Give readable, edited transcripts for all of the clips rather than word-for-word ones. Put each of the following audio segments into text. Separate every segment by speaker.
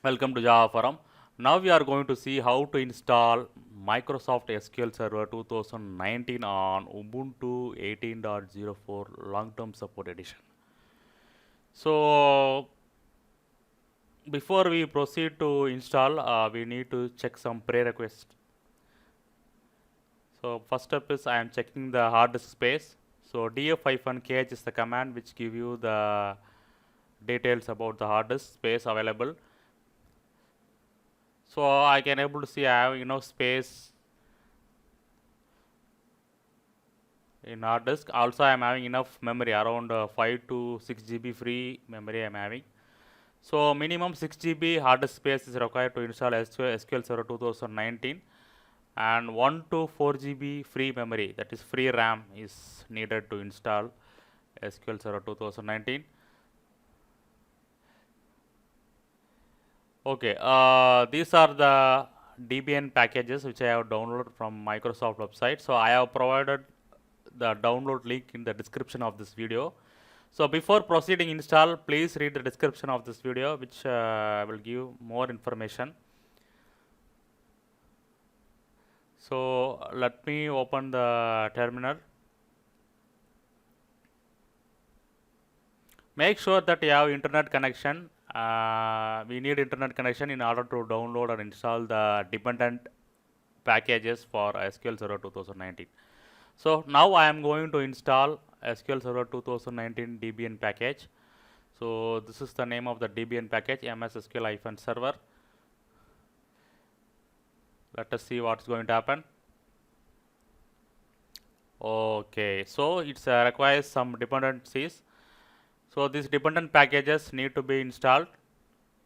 Speaker 1: Welcome to Java Forum. Now we are going to see how to install Microsoft SQL Server 2019 on Ubuntu 18.04 Long-Term Support Edition. So before we proceed to install, we need to check some prerequisites. So first step is I am checking the hard disk space. So df-kh is the command which give you the details about the hard disk space available. So I can able to see I have enough space in hard disk. Also I am having enough memory, around 5 to 6 GB free memory I am having. So minimum 6 GB hard disk space is required to install SQL Server 2019, and 1 to 4 GB free memory, that is free RAM, is needed to install SQL Server 2019. Okay, these are the Debian packages which I have downloaded from Microsoft website. So I have provided the download link in the description of this video. So before proceeding install, please read the description of this video, which will give more information. So let me open the terminal. Make sure that you have internet connection. We need internet connection in order to download and install the dependent packages for SQL Server 2019. So now I am going to install SQL Server 2019 Debian package. So this is the name of the Debian package, mssql-server. Let us see what's going to happen. Okay, so it requires some dependencies. So these dependent packages need to be installed.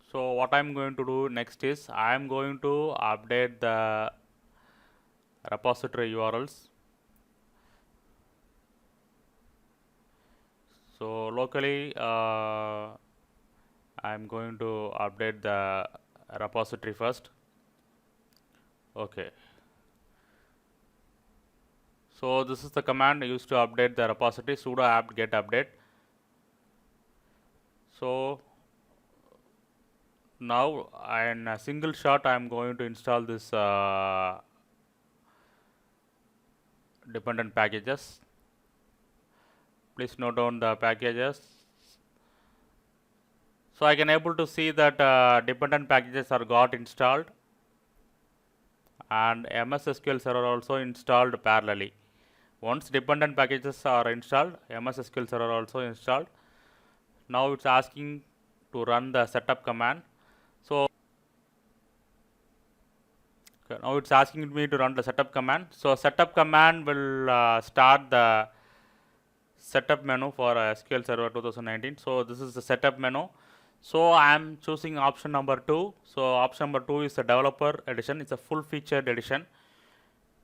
Speaker 1: So what I'm going to do next is I am going to update the repository URLs. So locally I'm going to update the repository first. Okay. So this is the command used to update the repository, sudo apt get update. So now in a single shot I am going to install this dependent packages. Please note down the packages. So I can able to see that dependent packages are got installed, and MS SQL Server also installed parallelly. Once dependent packages are installed, MS SQL Server also installed. Now it's asking to run the setup command. So okay, now it's asking me to run the setup command. So setup command will start the setup menu for SQL Server 2019. So this is the setup menu. So I am choosing option number 2. So option number 2 is the developer edition. It's a full featured edition.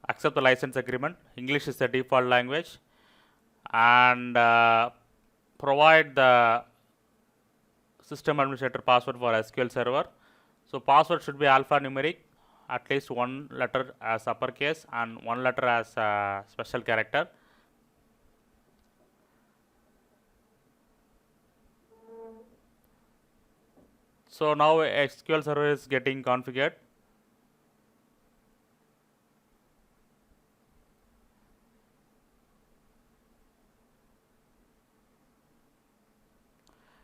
Speaker 1: Accept the license agreement. English is the default language, and provide the system administrator password for SQL Server. So password should be alphanumeric, at least one letter as uppercase and one letter as special character. So now SQL Server is getting configured.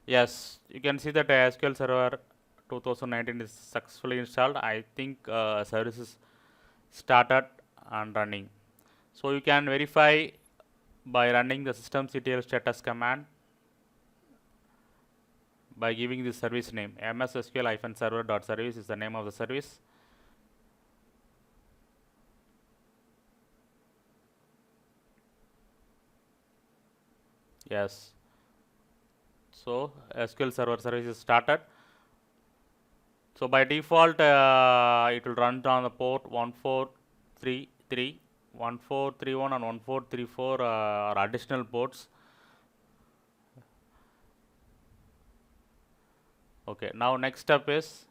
Speaker 1: Yes, you can see that SQL Server 2019 is successfully installed. I think service is started and running. So you can verify by running the systemctl status command by giving the service name. mssql-server.service is the name of the service. Yes. So SQL Server service is started. So by default, it will run on the port 1433, 1431 and 1434 are additional ports. Okay, now next step is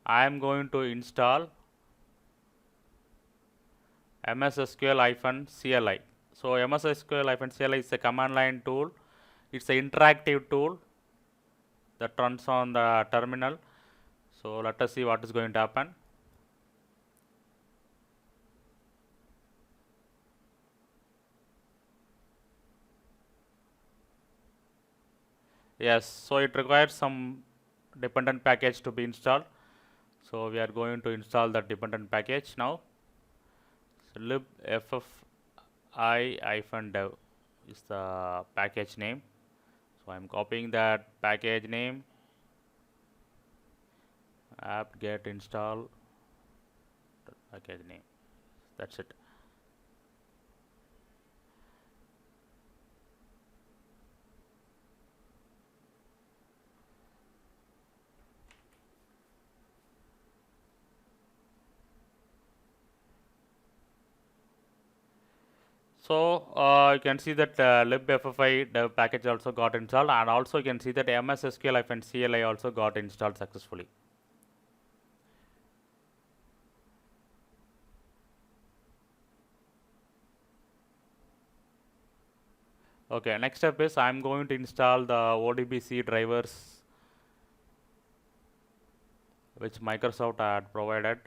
Speaker 1: I am going to install MSSQL-CLI. So MSSQL-CLI is a command line tool. It's an interactive tool that runs on the terminal. So let us see what is going to happen. Yes, so it requires some dependent package to be installed. So we are going to install that dependent package now. So libffi-dev is the package name. So I'm copying that package name, apt-get install package name. That's it. So you can see that libffi dev package also got installed, and also you can see that mssql-cli also got installed successfully. Okay, next step is I'm going to install the ODBC drivers which Microsoft had provided.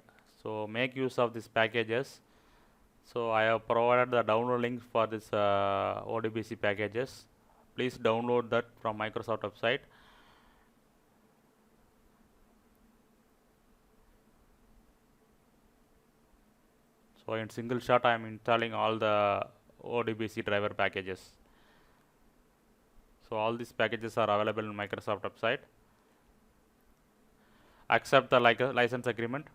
Speaker 1: So make use of these packages. So I have provided the download link for this ODBC packages. Please download that from Microsoft website. So in single shot I am installing all the ODBC driver packages. So all these packages are available in Microsoft website. Accept the license agreement.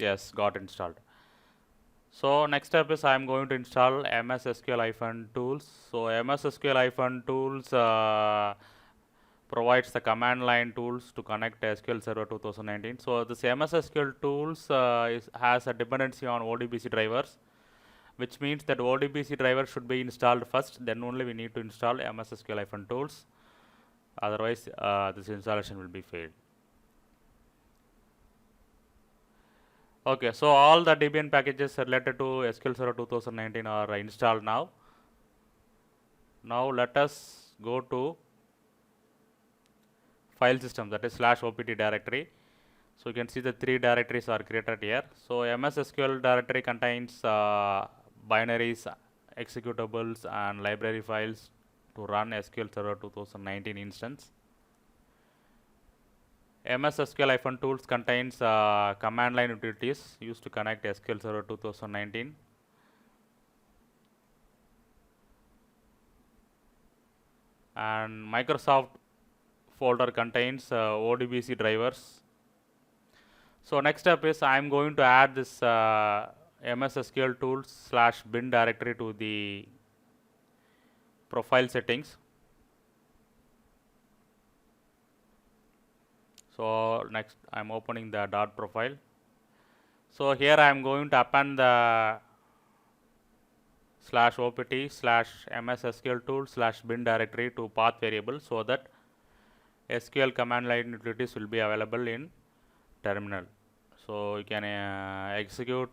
Speaker 1: Yes, got installed. So next step is I am going to install MSSQL-tools. So MSSQL-tools provides the command line tools to connect SQL Server 2019. So this MSSQL tools has a dependency on ODBC drivers, which means that ODBC driver should be installed first, then only we need to install MSSQL-tools. Otherwise, this installation will be failed. Okay, so all the Debian packages related to SQL Server 2019 are installed now. Now let us go to file system, that is /opt directory. So you can see the 3 directories are created here. So MSSQL directory contains binaries, executables and library files to run SQL Server 2019 instance. MSSQL-tools contains command line utilities used to connect SQL Server 2019. And Microsoft folder contains ODBC drivers. So next step is I am going to add this MSSQL tools /bin directory to the profile settings. So next I am opening the dot profile. So here I am going to append the /opt/MSSQL tool/bin directory to path variable, so that SQL command line utilities will be available in terminal. So you can execute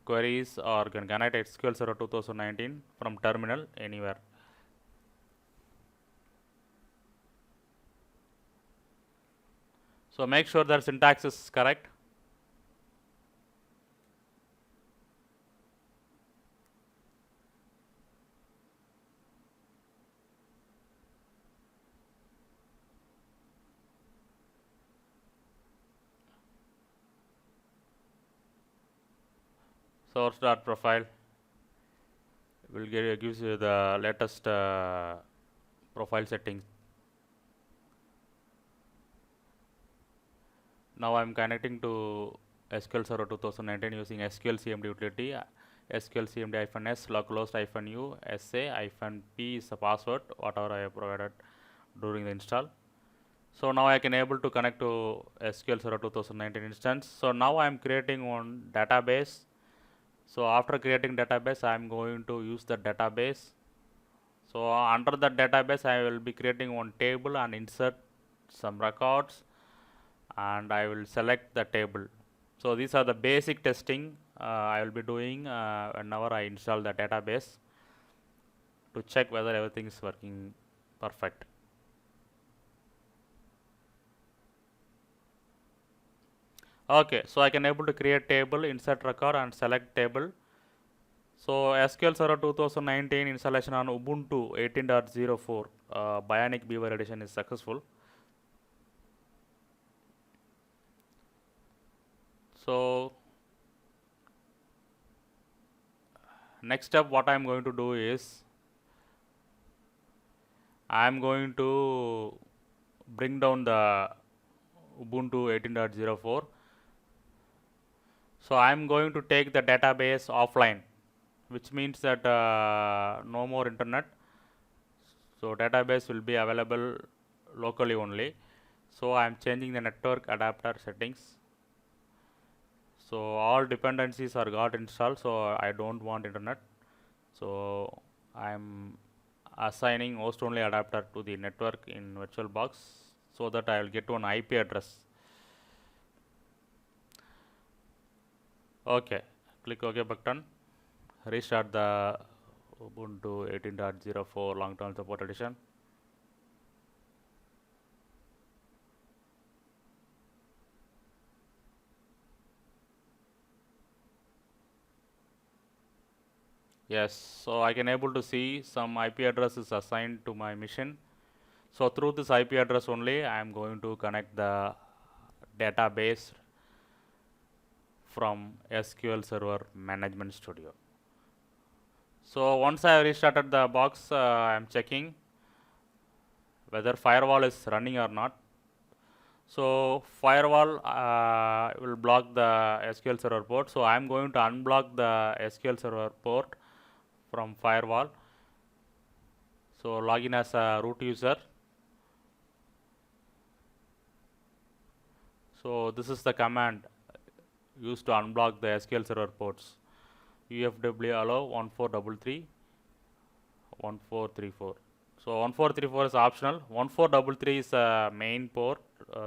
Speaker 1: queries or can connect SQL Server 2019 from terminal anywhere. So make sure that syntax is correct. Source.profile will gives you the latest profile settings. Now I am connecting to SQL Server 2019 using SQL CMD utility. SQL CMD-s localhost-u SA-p is the password whatever I have provided during the install. So now I can able to connect to SQL Server 2019 instance. So now I am creating one database. So after creating database, I am going to use the database. So under the database, I will be creating one table and insert some records, and I will select the table. So these are the basic testing I will be doing whenever I install the database, to check whether everything is working Perfect. Okay, so I can able to create table, insert record and select table. So SQL Server 2019 installation on Ubuntu 18.04 Bionic Beaver edition is successful. So next step what I am going to do is I am going to bring down the Ubuntu 18.04. So I am going to take the database offline, which means that no more internet. So database will be available locally only. So I am changing the network adapter settings. So all dependencies are got installed, so I don't want internet. So I am assigning host only adapter to the network in VirtualBox so that I will get one IP address. Okay, click OK button. Restart the Ubuntu 18.04 long-term support edition. Yes, so I can able to see some IP address is assigned to my machine. So through this IP address only, I am going to connect the database from SQL Server Management Studio. So once I restarted the box, I am checking whether firewall is running or not. So firewall will block the SQL Server port. So I am going to unblock the SQL Server port from firewall. So login as a root user. So this is the command used to unblock the SQL Server ports. UFW allow 1433 1434. So 1434 is optional. 1433 is a main port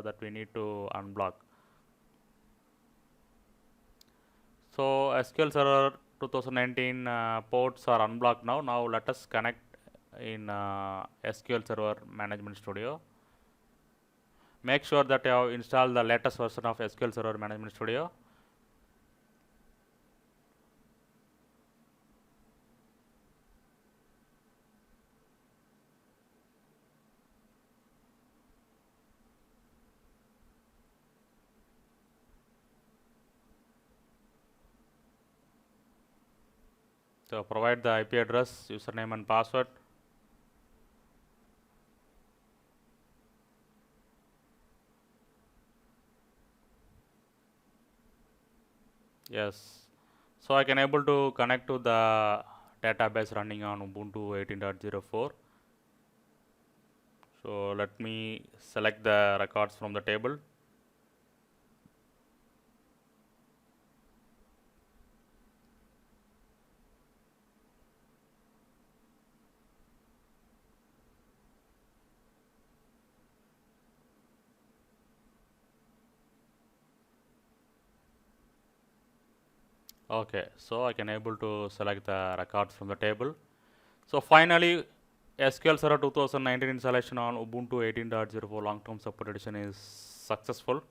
Speaker 1: that we need to unblock. So SQL Server 2019 ports are unblocked now. Now let us connect in SQL Server Management Studio. Make sure that you have installed the latest version of SQL Server Management Studio. So provide the IP address, username and password. Yes. So I can able to connect to the database running on Ubuntu 18.04. So let me select the records from the table. Okay, so I can able to select the records from the table. So finally, SQL Server 2019 installation on Ubuntu 18.04 long-term support edition is successful.